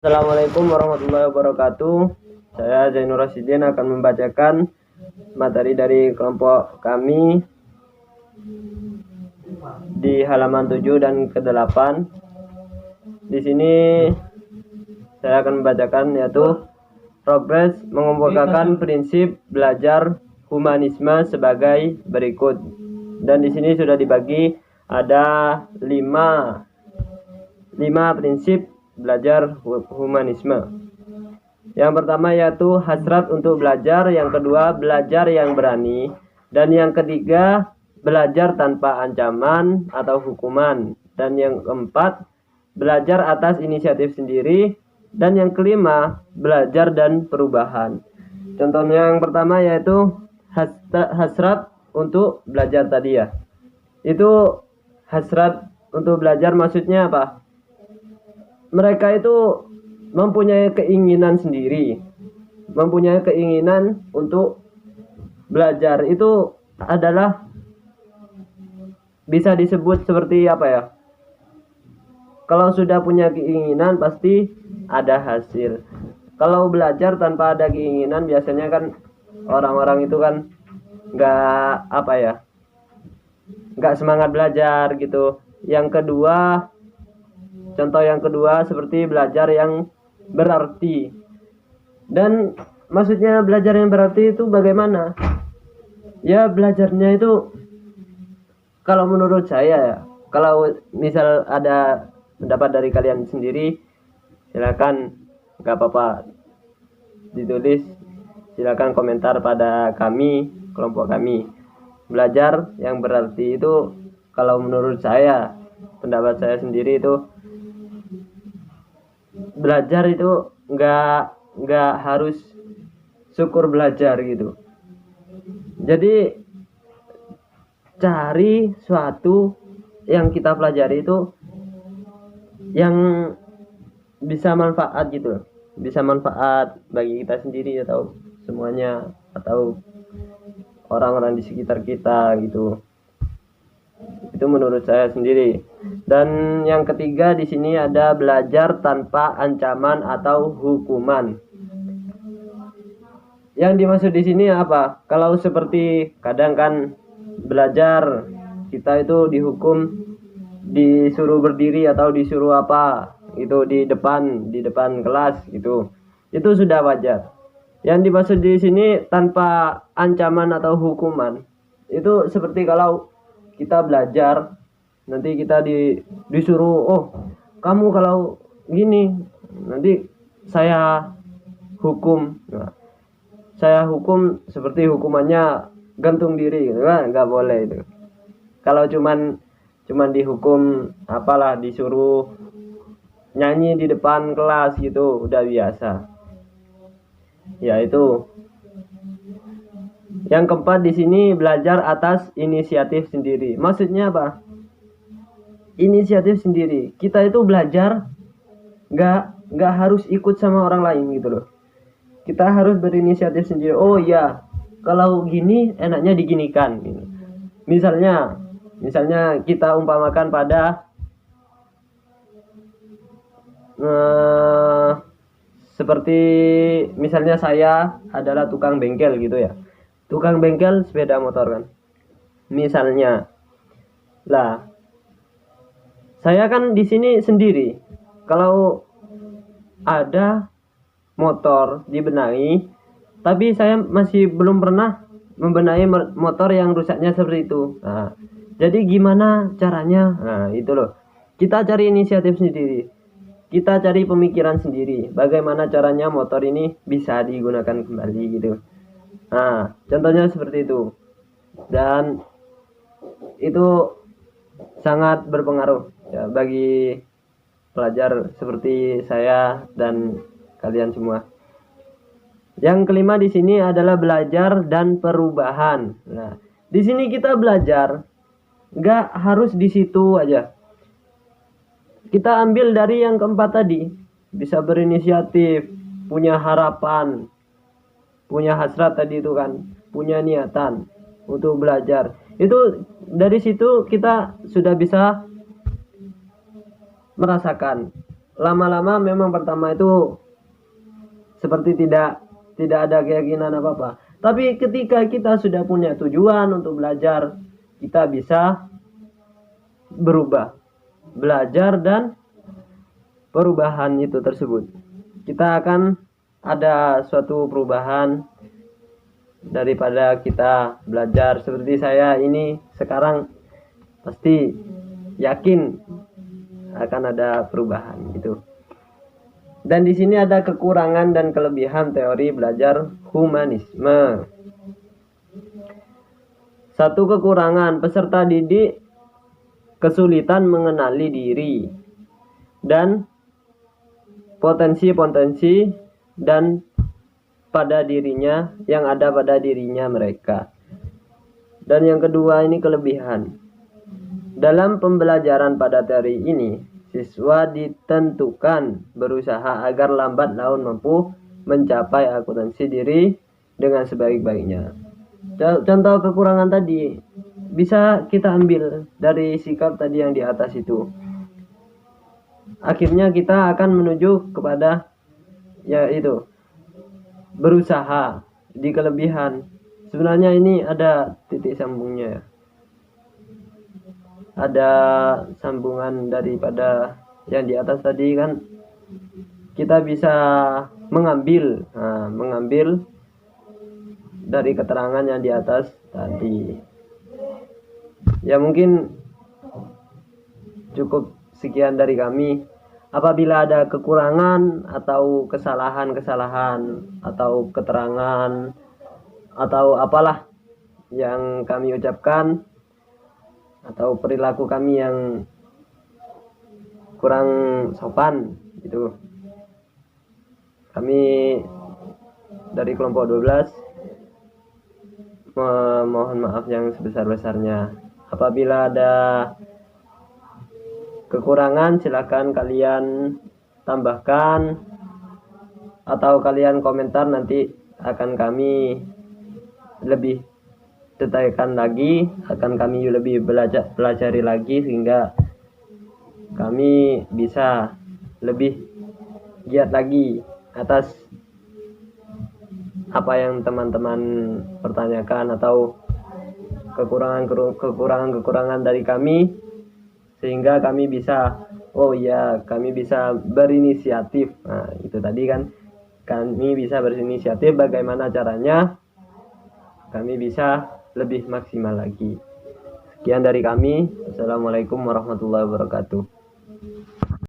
Assalamualaikum warahmatullahi wabarakatuh. Saya Zainur Rasidin akan membacakan materi dari kelompok kami di halaman 7 dan ke-8. Di sini saya akan membacakan yaitu progres mengemukakan prinsip belajar humanisme sebagai berikut. Dan di sini sudah dibagi ada 5 prinsip belajar humanisme. Yang pertama yaitu hasrat untuk belajar, yang kedua belajar yang berani, dan yang ketiga belajar tanpa ancaman atau hukuman, dan yang keempat belajar atas inisiatif sendiri, dan yang kelima belajar dan perubahan. Contohnya yang pertama yaitu hasrat untuk belajar tadi ya. Itu hasrat untuk belajar maksudnya apa? Mereka itu mempunyai keinginan sendiri, mempunyai keinginan untuk belajar. Itu adalah bisa disebut seperti apa ya? Kalau sudah punya keinginan pasti ada hasil. Kalau belajar tanpa ada keinginan biasanya kan orang-orang itu kan nggak semangat belajar gitu. Contoh yang kedua seperti belajar yang berarti. Dan maksudnya belajar yang berarti itu bagaimana? Ya belajarnya itu kalau menurut saya ya, kalau misal ada pendapat dari kalian sendiri silakan, nggak apa-apa ditulis, silakan komentar pada kami, kelompok kami. Belajar yang berarti itu kalau menurut saya, pendapat saya sendiri itu belajar itu nggak harus syukur belajar gitu. Jadi cari suatu yang kita pelajari itu yang bisa manfaat gitu, bisa manfaat bagi kita sendiri atau semuanya atau orang-orang di sekitar kita gitu. Itu menurut saya sendiri. Dan yang ketiga di sini ada belajar tanpa ancaman atau hukuman. Yang dimaksud di sini apa? Kalau seperti kadang kan belajar kita itu dihukum, disuruh berdiri atau disuruh apa itu di depan kelas gitu. Itu sudah wajar. Yang dimaksud di sini tanpa ancaman atau hukuman itu seperti kalau kita belajar nanti kita disuruh, oh kamu kalau gini nanti saya hukum. Nah, saya hukum seperti hukumannya gantung diri gitu kan, nggak boleh itu. Kalau cuman dihukum apalah, disuruh nyanyi di depan kelas gitu udah biasa ya. Itu yang keempat di sini belajar atas inisiatif sendiri. Maksudnya apa? Inisiatif sendiri. Kita itu belajar nggak harus ikut sama orang lain gitu loh. Kita harus berinisiatif sendiri. Oh ya, kalau gini enaknya diginikan. Gitu. Misalnya kita umpamakan pada seperti misalnya saya adalah tukang bengkel gitu ya. Tukang bengkel sepeda motor kan. Misalnya. Lah, saya kan di sini sendiri. Kalau ada motor dibenahi, tapi saya masih belum pernah membenahi motor yang rusaknya seperti itu. Nah, jadi gimana caranya? Nah, itu loh. Kita cari inisiatif sendiri. Kita cari pemikiran sendiri. Bagaimana caranya motor ini bisa digunakan kembali gitu. Nah, contohnya seperti itu. Dan itu sangat berpengaruh ya bagi pelajar seperti saya dan kalian semua. Yang kelima di sini adalah belajar dan perubahan. Nah, di sini kita belajar nggak harus di situ aja. Kita ambil dari yang keempat tadi, bisa berinisiatif, punya harapan, punya hasrat tadi itu kan, punya niatan untuk belajar. Itu dari situ kita sudah bisa merasakan lama-lama memang pertama itu seperti tidak ada keyakinan apa-apa. Tapi ketika kita sudah punya tujuan untuk belajar, kita bisa berubah, belajar, dan perubahan itu tersebut kita akan ada suatu perubahan daripada kita belajar. Seperti saya ini sekarang pasti yakin akan ada perubahan gitu. Dan di sini ada kekurangan dan kelebihan teori belajar humanisme. Satu kekurangan, peserta didik kesulitan mengenali diri dan potensi-potensi dan pada dirinya yang ada pada dirinya mereka. Dan yang kedua ini kelebihan. Dalam pembelajaran pada teori ini, siswa ditentukan berusaha agar lambat laun mampu mencapai akuntansi diri dengan sebaik-baiknya. Contoh kekurangan tadi bisa kita ambil dari sikap tadi yang di atas itu. Akhirnya kita akan menuju kepada yaitu berusaha di kelebihan. Sebenarnya ini ada titik sambungnya ya. Ada sambungan daripada yang di atas tadi kan, kita bisa mengambil dari keterangan yang di atas tadi. Ya mungkin cukup sekian dari kami. Apabila ada kekurangan atau kesalahan-kesalahan atau keterangan atau apalah yang kami ucapkan atau perilaku kami yang kurang sopan gitu, kami dari kelompok 12 memohon maaf yang sebesar-besarnya. Apabila ada kekurangan silakan kalian tambahkan atau kalian komentar, nanti akan kami lebih detailkan lagi, akan kami lebih pelajari lagi sehingga kami bisa lebih giat lagi atas apa yang teman-teman pertanyakan atau kekurangan dari kami, sehingga kami bisa kami bisa berinisiatif. Nah itu tadi kan, kami bisa berinisiatif bagaimana caranya kami bisa lebih maksimal lagi. Sekian dari kami. Assalamualaikum warahmatullahi wabarakatuh.